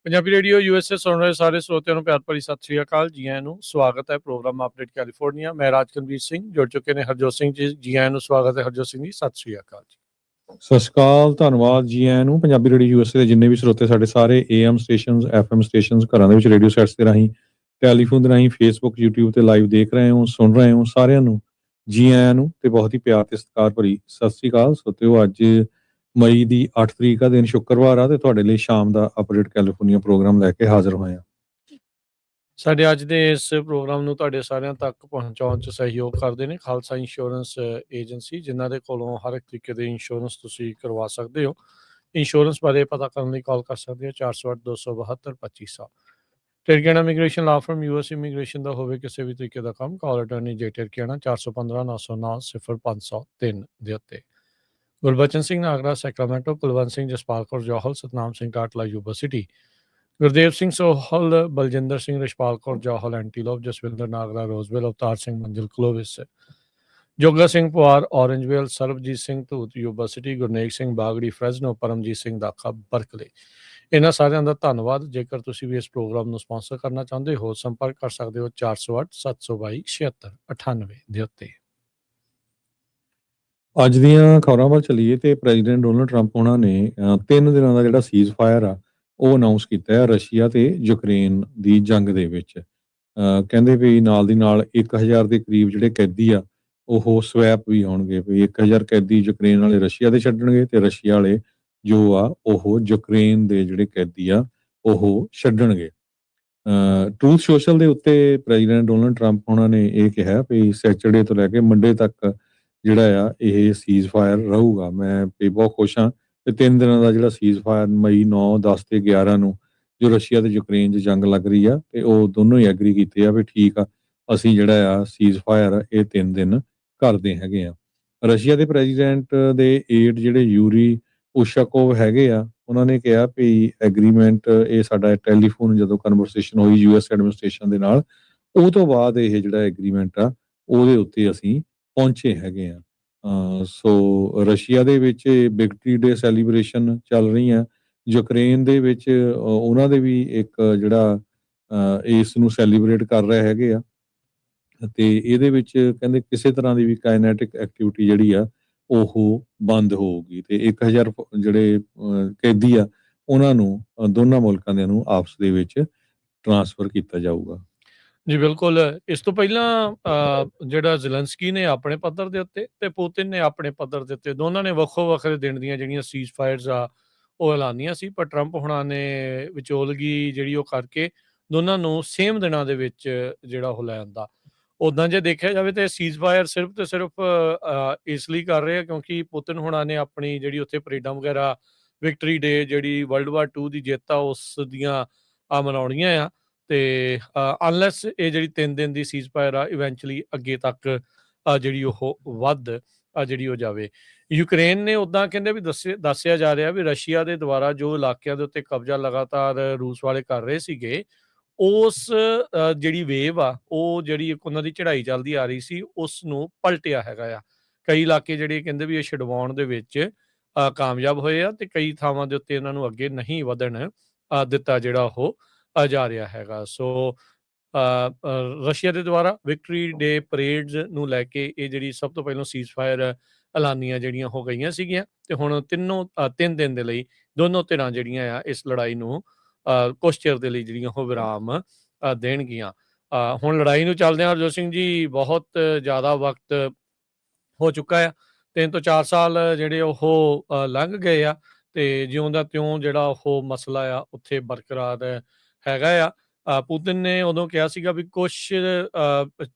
Punjabi radio USA ਸੁਣ ਰਹੇ ਸਾਰੇ ਸਰੋਤਿਆਂ ਨੂੰ ਪਿਆਰ ਭਰੀ ਸਤਿ ਸ੍ਰੀ ਅਕਾਲ। ਜੀ ਆਇਆਂ ਨੂੰ ਸਵਾਗਤ ਹੈ ਪ੍ਰੋਗਰਾਮ ਅਪਡੇਟ ਕੈਲੀਫੋਰਨੀਆ। ਮੈਂ ਰਾਜਕਨਵੀਰ ਸਿੰਘ, ਜੁੜ ਚੁੱਕੇ ਨੇ ਹਰਜੋਤ ਸਿੰਘ ਜੀ ਆਇਆਂ ਨੂੰ ਸਵਾਗਤ ਹੈ ਹਰਜੋਤ ਸਿੰਘ ਜੀ, ਸਤਿ ਸ੍ਰੀ ਅਕਾਲ ਜੀ। ਸਤਿ ਸ਼੍ਰੀ ਅਕਾਲ, ਧੰਨਵਾਦ ਜੀ ਆਇਆਂ ਨੂੰ। ਪੰਜਾਬੀ ਰੇਡੀਓ USA ਦੇ ਜਿੰਨੇ ਵੀ ਸਰੋਤੇ ਸਾਡੇ ਸਾਰੇ AM ਸਟੇਸ਼ਨਸ, FM ਸਟੇਸ਼ਨਸ, ਘਰਾਂ ਦੇ ਵਿੱਚ ਰੇਡੀਓ ਸੈਟਸ ਦੇ ਰਾਹੀਂ, ਟੈਲੀਫੋਨ ਦੇ ਰਾਹੀਂ, ਫੇਸਬੁੱਕ, YouTube ਤੇ ਲਾਈਵ ਦੇਖ ਰਹੇ ਹੋ, ਸੁਣ ਰਹੇ ਹੋ, ਸਾਰਿਆਂ ਨੂੰ ਜੀ ਆਇਆਂ ਨੂੰ ਤੇ ਬਹੁਤ ਹੀ ਪਿਆਰ ਤੇ ਸਤਿਕਾਰ ਭਰੀ ਸਤਿ ਸ਼੍ਰੀ ਅਕਾਲ। ਸਰੋਤਿਓ, ਅੱਜ ਮਈ ਦੀ 8 ਤਰੀਕ ਦਾ ਦਿਨ ਸ਼ੁੱਕਰਵਾਰ ਆ ਤੇ ਤੁਹਾਡੇ ਲਈ ਸ਼ਾਮ ਦਾ ਅਪਡੇਟ ਕੈਲੀਫੋਰਨੀਆ ਪ੍ਰੋਗਰਾਮ ਲੈ ਕੇ ਹਾਜ਼ਰ ਹੋਏ ਆ। ਸਾਡੇ ਅੱਜ ਦੇ ਇਸ ਪ੍ਰੋਗਰਾਮ ਨੂੰ ਤੁਹਾਡੇ ਸਾਰਿਆਂ ਤੱਕ ਪਹੁੰਚਾਉਣ 'ਚ ਸਹਿਯੋਗ ਕਰਦੇ ਨੇ ਖਾਲਸਾ ਇੰਸ਼ੋਰੈਂਸ ਏਜੰਸੀ, ਜਿਨ੍ਹਾਂ ਦੇ ਕੋਲੋਂ ਹਰ ਇੱਕ ਤਰੀਕੇ ਦੇ ਇੰਸ਼ੋਰੈਂਸ ਤੁਸੀਂ ਕਰਵਾ ਸਕਦੇ ਹੋ। ਇੰਸ਼ੋਰੈਂਸ ਬਾਰੇ ਪਤਾ ਕਰਨ ਲਈ ਕਾਲ ਕਰ ਸਕਦੇ ਹੋ 408-272-2500। ਟਿਰਕੀਆਣਾ ਇਮੀਗ੍ਰੇਸ਼ਨ ਲਾ ਫਰਮ US ਇਮੀਗ੍ਰੇਸ਼ਨ ਦਾ ਹੋਵੇ ਕਿਸੇ ਵੀ ਤਰੀਕੇ ਦਾ ਕੰਮ, ਕਾਲ ਅਟਰਨੀ ਜੇ ਟਿਰਕੀਆਣਾ 415-909-0503 ਦੇ ਉੱਤੇ। Gurbachan Singh Nagra Sacramento, Kulwant Singh Jaspal Kaur Johal, Satnam Singh Katla Yuba City, Gurdev Singh Sohal, Baljinder Singh, Rishpal Kaur Johal Antelope, Jaswinder Nagra Roseville, Avtar Singh Manzil Clovis, Joga Singh Pawar Orangevale, Sarabjit Singh Dhoot Yuba City, Gurnek Singh Bagri Fresno, Paramjit Singh Dakha Berkeley. ਇਹਨਾਂ ਸਾਰਿਆਂ ਦਾ ਧੰਨਵਾਦ। ਜੇਕਰ ਤੁਸੀਂ ਵੀ ਇਸ ਪ੍ਰੋਗਰਾਮ ਨੂੰ ਸਪਾਂਸਰ ਕਰਨਾ ਚਾਹੁੰਦੇ ਹੋ, ਸੰਪਰਕ ਕਰ ਸਕਦੇ ਹੋ 408-722-7698 ਦੇ ਉੱਤੇ। ਅੱਜ ਦੀਆਂ ਖਬਰਾਂ ਵੱਲ ਚੱਲੀਏ ਤੇ ਪ੍ਰੈਜ਼ੀਡੈਂਟ ਡੋਨਲਡ ਟਰੰਪ ਉਹਨਾਂ ਨੇ 3 ਦਿਨਾਂ ਦਾ ਜਿਹੜਾ ਸੀਜ਼ ਫਾਇਰ ਆ ਉਹ ਅਨਾਉਂਸ ਕੀਤਾ ਹੈ ਰਸ਼ੀਆ ਤੇ ਯੂਕਰੇਨ ਦੀ ਜੰਗ ਦੇ ਵਿੱਚ। ਕਹਿੰਦੇ ਵੀ ਨਾਲ ਦੀ ਨਾਲ 1000 ਦੇ ਕਰੀਬ ਜਿਹੜੇ ਕੈਦੀ ਆ ਉਹ ਸਵੈਪ ਵੀ ਹੋਣਗੇ, ਵੀ 1000 ਕੈਦੀ ਯੂਕਰੇਨ ਵਾਲੇ ਰਸ਼ੀਆ ਦੇ ਛੱਡਣਗੇ ਤੇ ਰਸ਼ੀਆ ਵਾਲੇ ਜੋ ਆ ਉਹ ਯੂਕਰੇਨ ਦੇ ਜਿਹੜੇ ਕੈਦੀ ਆ ਉਹ ਛੱਡਣਗੇ। ਟਰੂਥ ਸੋਸ਼ਲ ਦੇ ਉੱਤੇ ਪ੍ਰੈਜ਼ੀਡੈਂਟ ਡੋਨਲਡ ਟਰੰਪ ਉਹਨਾਂ ਨੇ ਇਹ ਕਿਹਾ ਵੀ ਸੈਚਰਡੇ ਤੋਂ ਲੈ ਕੇ ਮੰਡੇ ਤੱਕ ਜਿਹੜਾ ਆ ਇਹ ਸੀਜ਼ ਫਾਇਰ ਰਹੂਗਾ। ਮੈਂ ਵੀ ਬਹੁਤ ਖੁਸ਼ ਹਾਂ ਤੇ 3 ਦਿਨਾਂ ਦਾ ਜਿਹੜਾ ਸੀਜ਼ ਫਾਇਰ ਮਈ 9, 10 ਤੇ 11 ਨੂੰ ਜੋ ਰਸ਼ੀਆ ਤੇ ਯੂਕਰੇਨ 'ਚ ਜੰਗ ਲੱਗ ਰਹੀ ਆ ਤੇ ਉਹ ਦੋਨੋਂ ਹੀ ਐਗਰੀ ਕੀਤੇ ਆ ਵੀ ਠੀਕ ਆ, ਅਸੀਂ ਜਿਹੜਾ ਆ ਸੀਜ਼ ਫਾਇਰ ਇਹ 3 ਦਿਨ ਕਰਦੇ ਹੈਗੇ ਆ। ਰਸ਼ੀਆ ਦੇ ਪ੍ਰੈਜ਼ੀਡੈਂਟ ਦੇ ਏਡ ਜਿਹੜੇ ਯੂਰੀ ਉਸ਼ਾਕੋਵ ਹੈਗੇ ਆ, ਉਹਨਾਂ ਨੇ ਕਿਹਾ ਵੀ ਐਗਰੀਮੈਂਟ ਇਹ ਸਾਡਾ ਟੈਲੀਫੋਨ ਜਦੋਂ ਕਨਵਰਸੇਸ਼ਨ ਹੋਈ US ਐਡਮਿਨਿਸਟ੍ਰੇਸ਼ਨ ਦੇ ਨਾਲ, ਉਹ ਤੋਂ ਬਾਅਦ ਇਹ ਜਿਹੜਾ ਐਗਰੀਮੈਂਟ ਆ ਉਹਦੇ ਉੱਤੇ ਅਸੀਂ ਪਹੁੰਚੇ ਹੈਗੇ ਆ। ਸੋ ਰਸ਼ੀਆ ਦੇ ਵਿੱਚ ਵਿਕਟਰੀ ਡੇ ਸੈਲੀਬ੍ਰੇਸ਼ਨ ਚੱਲ ਰਹੀਆਂ, ਯੂਕਰੇਨ ਦੇ ਵਿੱਚ ਉਹਨਾਂ ਦੇ ਵੀ ਇੱਕ ਜਿਹੜਾ ਇਸ ਨੂੰ ਸੈਲੀਬ੍ਰੇਟ ਕਰ ਰਹੇ ਹੈਗੇ ਆ ਤੇ ਇਹਦੇ ਵਿੱਚ ਕਹਿੰਦੇ ਕਿਸੇ ਤਰ੍ਹਾਂ ਦੀ ਵੀ ਕਾਇਨੈਟਿਕ ਐਕਟੀਵਿਟੀ ਜਿਹੜੀ ਆ ਉਹ ਬੰਦ ਹੋਊਗੀ ਤੇ 1000 ਜਿਹੜੇ ਕੈਦੀ ਆ ਉਹਨਾਂ ਨੂੰ ਦੋਨਾਂ ਮੁਲਕਾਂ ਦੇ ਨੂੰ ਆਪਸ ਦੇ ਵਿੱਚ ਟ੍ਰਾਂਸਫਰ ਕੀਤਾ ਜਾਊਗਾ। ਜੀ ਬਿਲਕੁਲ। ਇਸ ਤੋਂ ਪਹਿਲਾਂ ਜਿਹੜਾ ਜ਼ੈਲੈਂਸਕੀ ਨੇ ਆਪਣੇ ਪੱਧਰ ਦੇ ਉੱਤੇ ਤੇ ਪੁਤਿਨ ਨੇ ਆਪਣੇ ਪੱਧਰ ਦੇ ਉੱਤੇ ਦੋਨਾਂ ਨੇ ਵੱਖੋ ਵੱਖਰੇ ਦਿਨ ਦੀਆਂ ਜਿਹੜੀਆਂ ਸੀਜ਼ ਫਾਇਰਸ ਆ ਉਹ ਐਲਾਨੀਆਂ ਸੀ, ਪਰ ਟਰੰਪ ਹੁਣਾਂ ਨੇ ਵਿਚੋਲਗੀ ਜਿਹੜੀ ਉਹ ਕਰਕੇ ਦੋਨਾਂ ਨੂੰ ਸੇਮ ਦਿਨਾਂ ਦੇ ਵਿੱਚ ਜਿਹੜਾ ਉਹ ਲੈ ਆਂਦਾ। ਉੱਦਾਂ ਜੇ ਦੇਖਿਆ ਜਾਵੇ ਤਾਂ ਸੀਜ਼ ਫਾਇਰ ਸਿਰਫ ਤੇ ਸਿਰਫ ਇਸ ਲਈ ਕਰ ਰਹੇ ਆ ਕਿਉਂਕਿ ਪੁਤਿਨ ਹੁਣਾਂ ਨੇ ਆਪਣੀ ਜਿਹੜੀ ਉੱਥੇ ਪਰੇਡਾਂ ਵਗੈਰਾ, ਵਿਕਟਰੀ ਡੇ ਜਿਹੜੀ ਵਰਲਡ ਵਾਰ 2 ਦੀ ਜਿੱਤ ਆ ਉਸ ਦੀਆਂ ਮਨਾਉਣੀਆਂ ਆ ਤੇ ਅਨਲੈਸ ਇਹ ਜਿਹੜੀ 3 ਦਿਨ ਦੀ ਸੀਜ਼ ਫਾਇਰ ਆ ਇਵੈਂਚੁਅਲੀ ਅੱਗੇ ਤੱਕ ਜਿਹੜੀ ਉਹ ਵੱਧ ਜਿਹੜੀ ਉਹ ਜਾਵੇ। ਯੂਕਰੇਨ ਨੇ ਉੱਦਾਂ ਕਹਿੰਦੇ ਵੀ ਦੱਸਿਆ ਜਾ ਰਿਹਾ ਵੀ ਰਸ਼ੀਆ ਦੇ ਦੁਆਰਾ ਜੋ ਇਲਾਕਿਆਂ ਦੇ ਉੱਤੇ ਕਬਜ਼ਾ ਲਗਾਤਾਰ ਰੂਸ ਵਾਲੇ ਕਰ ਰਹੇ ਸੀਗੇ, ਉਸ ਜਿਹੜੀ ਵੇਵ ਆ ਉਹ ਜਿਹੜੀ ਉਹਨਾਂ ਦੀ ਚੜ੍ਹਾਈ ਚੱਲਦੀ ਆ ਰਹੀ ਸੀ ਉਸ ਨੂੰ ਪਲਟਿਆ ਹੈਗਾ ਆ। ਕਈ ਇਲਾਕੇ ਜਿਹੜੇ ਕਹਿੰਦੇ ਵੀ ਇਹ ਛਡਵਾਉਣ ਦੇ ਵਿੱਚ ਕਾਮਯਾਬ ਹੋਏ ਆ ਤੇ ਕਈ ਥਾਵਾਂ ਦੇ ਉੱਤੇ ਇਹਨਾਂ ਨੂੰ ਅੱਗੇ ਨਹੀਂ ਵਧਣ ਦਿੱਤਾ ਜਿਹੜਾ ਉਹ ਜਾ ਰਿਹਾ ਹੈਗਾ। ਸੋ ਰਸ਼ੀਆ ਦੇ ਦੁਆਰਾ ਵਿਕਟਰੀ ਡੇ ਪਰੇਡਸ ਨੂੰ ਲੈ ਕੇ ਇਹ ਜਿਹੜੀ ਸਭ ਤੋਂ ਪਹਿਲਾਂ ਸੀਜ਼ ਫਾਇਰ ਐਲਾਨੀਆਂ ਜਿਹੜੀਆਂ ਹੋ ਗਈਆਂ ਸੀਗੀਆਂ ਤੇ ਹੁਣ 3 ਦਿਨ ਦੇ ਲਈ ਦੋਨੋਂ ਧਿਰਾਂ ਜਿਹੜੀਆਂ ਆ ਇਸ ਲੜਾਈ ਨੂੰ ਕੁਛ ਚਿਰ ਦੇ ਲਈ ਜਿਹੜੀਆਂ ਉਹ ਵਿਰਾਮ ਦੇਣਗੀਆਂ। ਹੁਣ ਲੜਾਈ ਨੂੰ ਚੱਲਦਿਆਂ ਹਰਜੋਤ ਸਿੰਘ ਜੀ ਬਹੁਤ ਜ਼ਿਆਦਾ ਵਕਤ ਹੋ ਚੁੱਕਾ ਆ, 3 ਤੋਂ 4 ਸਾਲ ਜਿਹੜੇ ਉਹ ਲੰਘ ਗਏ ਆ ਤੇ ਜਿਉਂ ਦਾ ਤਿਉਂ ਜਿਹੜਾ ਉਹ ਮਸਲਾ ਆ ਉੱਥੇ ਬਰਕਰਾਰ ਹੈਗਾ ਆ। ਪੁਤਿਨ ਨੇ ਉਦੋਂ ਕਿਹਾ ਸੀਗਾ ਵੀ ਕੁਛ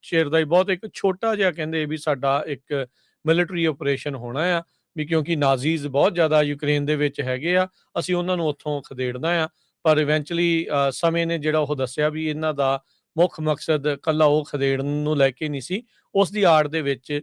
ਚਿਰ ਦਾ ਹੀ ਬਹੁਤ ਇੱਕ ਛੋਟਾ ਜਿਹਾ ਕਹਿੰਦੇ ਵੀ ਸਾਡਾ ਇੱਕ ਮਿਲਟਰੀ ਆਪਰੇਸ਼ਨ ਹੋਣਾ ਆ ਵੀ ਕਿਉਂਕਿ ਨਾਜ਼ੀਜ਼ ਬਹੁਤ ਜ਼ਿਆਦਾ ਯੂਕਰੇਨ ਦੇ ਵਿੱਚ ਹੈਗੇ ਆ, ਅਸੀਂ ਉਹਨਾਂ ਨੂੰ ਉੱਥੋਂ ਖਦੇੜਨਾ ਆ। ਪਰ ਇਵੈਂਚੁਅਲੀ ਸਮੇਂ ਨੇ ਜਿਹੜਾ ਉਹ ਦੱਸਿਆ ਵੀ ਇਹਨਾਂ ਦਾ ਮੁੱਖ ਮਕਸਦ ਇਕੱਲਾ ਉਹ ਖਦੇੜਨ ਨੂੰ ਲੈ ਕੇ ਨਹੀਂ ਸੀ, ਉਸ ਦੀ ਆੜ ਦੇ ਵਿੱਚ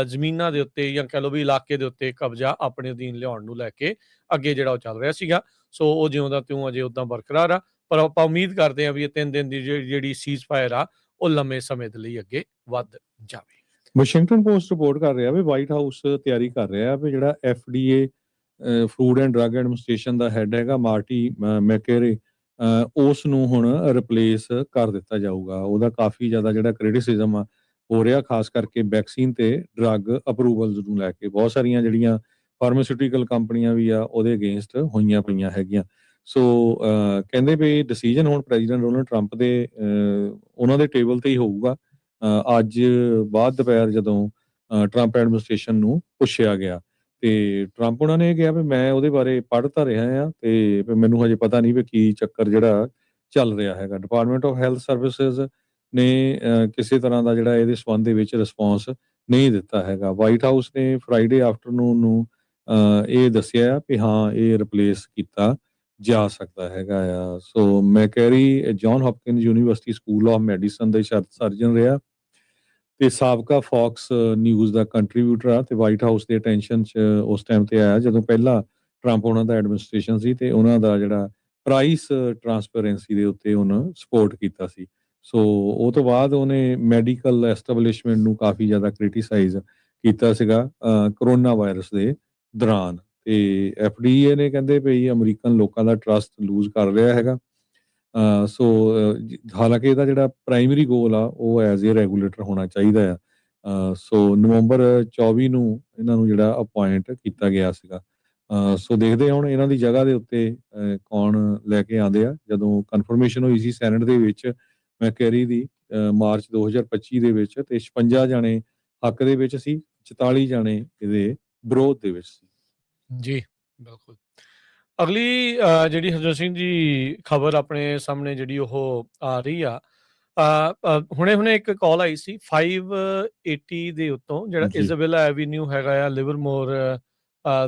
ਜ਼ਮੀਨਾਂ ਦੇ ਉੱਤੇ ਜਾਂ ਕਹਿ ਲਓ ਵੀ ਇਲਾਕੇ ਦੇ ਉੱਤੇ ਕਬਜ਼ਾ ਆਪਣੇ ਅਧੀਨ ਲਿਆਉਣ ਨੂੰ ਲੈ ਕੇ ਅੱਗੇ ਜਿਹੜਾ ਉਹ ਚੱਲ ਰਿਹਾ ਸੀਗਾ। ਸੋ ਉਹ ਜਿਉਂ ਦਾ ਤਿਉਂ ਅਜੇ ਉੱਦਾਂ ਬਰਕਰਾਰ ਆ, ਪਰ ਆਪਾਂ ਉਮੀਦ ਕਰਦੇ ਹਾਂ ਵੀ ਇਹ 3 ਦਿਨ ਦੀ ਜਿਹੜੀ ਸੀਜ਼ ਫਾਇਰ ਆ ਉਹ ਲੰਮੇ ਸਮੇਂ ਦੇ ਲਈ ਅੱਗੇ ਵੱਧ ਜਾਵੇ। ਵਾਸ਼ਿੰਗਟਨ ਪੋਸਟ ਰਿਪੋਰਟ ਕਰ ਰਿਹਾ ਵੀ ਵਾਈਟ ਹਾਊਸ ਤਿਆਰੀ ਕਰ ਰਿਹਾ ਵੀ ਜਿਹੜਾ FDA food and drug administration the head ਹੈਗਾ ਮਾਰਟੀ ਮੈਕੇਰੇ, ਉਸ ਨੂੰ ਹੁਣ ਰਿਪਲੇਸ ਕਰ ਦਿੱਤਾ ਜਾਊਗਾ। ਉਹਦਾ ਕਾਫੀ ਜ਼ਿਆਦਾ ਜਿਹੜਾ ਕ੍ਰਿਟਿਸਿਜ਼ਮ ਆ ਹੋ ਰਿਹਾ, ਖਾਸ ਕਰਕੇ ਵੈਕਸੀਨ ਤੇ ਡਰੱਗ ਅਪਰੂਵਲਸ ਨੂੰ ਲੈ ਕੇ। ਬਹੁਤ ਸਾਰੀਆਂ ਜਿਹੜੀਆਂ ਫਾਰਮਾਸਿਊਟੀਕਲ ਕੰਪਨੀਆਂ ਵੀ ਆ ਉਹਦੇ ਅਗੇਂਸਟ ਹੋਈਆਂ ਪਈਆਂ ਹੈਗੀਆਂ। ਸੋ ਕਹਿੰਦੇ ਵੀ ਡਿਸੀਜਨ ਹੁਣ ਪ੍ਰੈਜ਼ੀਡੈਂਟ ਡੋਨਲਡ ਟਰੰਪ ਦੇ ਉਹਨਾਂ ਦੇ ਟੇਬਲ ਤੇ ਹੀ ਹੋਊਗਾ। ਅੱਜ ਬਾਅਦ ਦੁਪਹਿਰ ਜਦੋਂ ਟਰੰਪ ਐਡਮਿਨਿਸਟ੍ਰੇਸ਼ਨ ਨੂੰ ਪੁੱਛਿਆ ਗਿਆ ਤੇ ਟਰੰਪ ਉਹਨਾਂ ਨੇ ਇਹ ਕਿਹਾ ਵੀ ਮੈਂ ਉਹਦੇ ਬਾਰੇ ਪੜ੍ਹ ਤਾਂ ਰਿਹਾ ਹਾਂ ਤੇ ਵੀ ਮੈਨੂੰ ਹਜੇ ਪਤਾ ਨਹੀਂ ਵੀ ਕੀ ਚੱਕਰ ਜਿਹੜਾ ਚੱਲ ਰਿਹਾ ਹੈਗਾ। ਡਿਪਾਰਟਮੈਂਟ ਆਫ ਹੈਲਥ ਸਰਵਿਸਿਜ਼ ਨੇ ਕਿਸੇ ਤਰ੍ਹਾਂ ਦਾ ਜਿਹੜਾ ਇਹਦੇ ਸੰਬੰਧ ਦੇ ਵਿੱਚ ਰਿਸਪੌਂਸ ਨਹੀਂ ਦਿੱਤਾ ਹੈਗਾ। ਵਾਈਟ ਹਾਊਸ ਨੇ ਫਰਾਈਡੇ ਆਫਟਰਨੂਨ ਨੂੰ ਇਹ ਦੱਸਿਆ ਕਿ ਹਾਂ ਇਹ ਰਿਪਲੇਸ ਕੀਤਾ ਜਾ ਸਕਦਾ ਹੈਗਾ ਆ। So Makary John Hopkins university school of medicine ਦੇ ਸਰਜਨ ਰਿਹਾ ਤੇ ਸਾਬਕਾ ਫੌਕਸ ਨਿਊਜ਼ ਦਾ ਕੰਟਰੀਬਿਊਟਰ ਆ ਤੇ ਵਾਈਟ ਹਾਊਸ ਦੇ ਅਟੈਂਸ਼ਨ 'ਚ ਉਸ ਟਾਈਮ ਤੇ ਆਇਆ ਜਦੋਂ ਪਹਿਲਾਂ ਟਰੰਪ ਉਹਨਾਂ ਦਾ ਐਡਮਿਨਿਸਟ੍ਰੇਸ਼ਨ ਸੀ ਤੇ ਉਹਨਾਂ ਦਾ ਜਿਹੜਾ ਪ੍ਰਾਈਸ ਟਰਾਂਸਪੇਰੈਂਸੀ ਦੇ ਉੱਤੇ ਉਹਨਾਂ ਸਪੋਰਟ ਕੀਤਾ ਸੀ। ਸੋ ਉਹ ਤੋਂ ਬਾਅਦ ਉਹਨੇ ਮੈਡੀਕਲ ਐਸਟੈਬਲਿਸ਼ਮੈਂਟ ਨੂੰ ਕਾਫੀ ਜ਼ਿਆਦਾ ਕ੍ਰਿਟੀਸਾਈਜ਼ ਕੀਤਾ ਸੀਗਾ ਕਰੋਨਾ ਵਾਇਰਸ ਦੇ ਦੌਰਾਨ। ਤੇ FDA ਨੇ ਕਹਿੰਦੇ ਵੀ ਅਮਰੀਕਨ ਲੋਕਾਂ ਦਾ ਟਰਸਟ ਲੂਜ਼ ਕਰ ਰਿਹਾ ਹੈਗਾ। ਸੋ ਹਾਲਾਂਕਿ ਇਹਦਾ ਜਿਹੜਾ ਪ੍ਰਾਇਮਰੀ ਗੋਲ ਆ ਉਹ ਐਜ਼ ਏ ਰੈਗੂਲੇਟਰ ਹੋਣਾ ਚਾਹੀਦਾ ਆ। ਸੋ ਨਵੰਬਰ 24 ਨੂੰ ਇਹਨਾਂ ਨੂੰ ਜਿਹੜਾ ਅਪਾਇੰਟ ਕੀਤਾ ਗਿਆ ਸੀਗਾ। ਸੋ ਦੇਖਦੇ ਹਾਂ ਹੁਣ ਇਹਨਾਂ ਦੀ ਜਗ੍ਹਾ ਦੇ ਉੱਤੇ ਕੌਣ ਲੈ ਕੇ ਆਉਂਦੇ ਆ। ਜਦੋਂ ਕਨਫਰਮੇਸ਼ਨ ਹੋਈ ਸੀ ਸੈਨੇਟ ਦੇ ਵਿੱਚ ਮੈਕੈਰੀ ਦੀ ਮਾਰਚ 2025 ਦੇ ਵਿੱਚ ਤੇ 56 ਜਾਣੇ ਹੱਕ ਦੇ ਵਿੱਚ ਸੀ, 44 ਜਾਣੇ ਇਹਦੇ ਵਿਰੋਧ ਦੇ ਵਿੱਚ ਸੀ। ਜੀ, ਬਿਲਕੁਲ। ਅਗਲੀ ਜਿਹੜੀ ਹਰਜੋਤ ਸਿੰਘ ਜੀ ਖਬਰ ਆਪਣੇ ਸਾਹਮਣੇ ਜਿਹੜੀ ਉਹ ਆ ਰਹੀ ਆ, ਹੁਣੇ ਇੱਕ ਕਾਲ ਆਈ ਸੀ 580 ਦੇ ਉੱਤੋਂ ਜਿਹੜਾ ਜੀ ਇਜ਼ਾਬੈਲਾ ਐਵੀਨਿਊ ਹੈਗਾ ਆ ਲਿਵਰਮੋਰ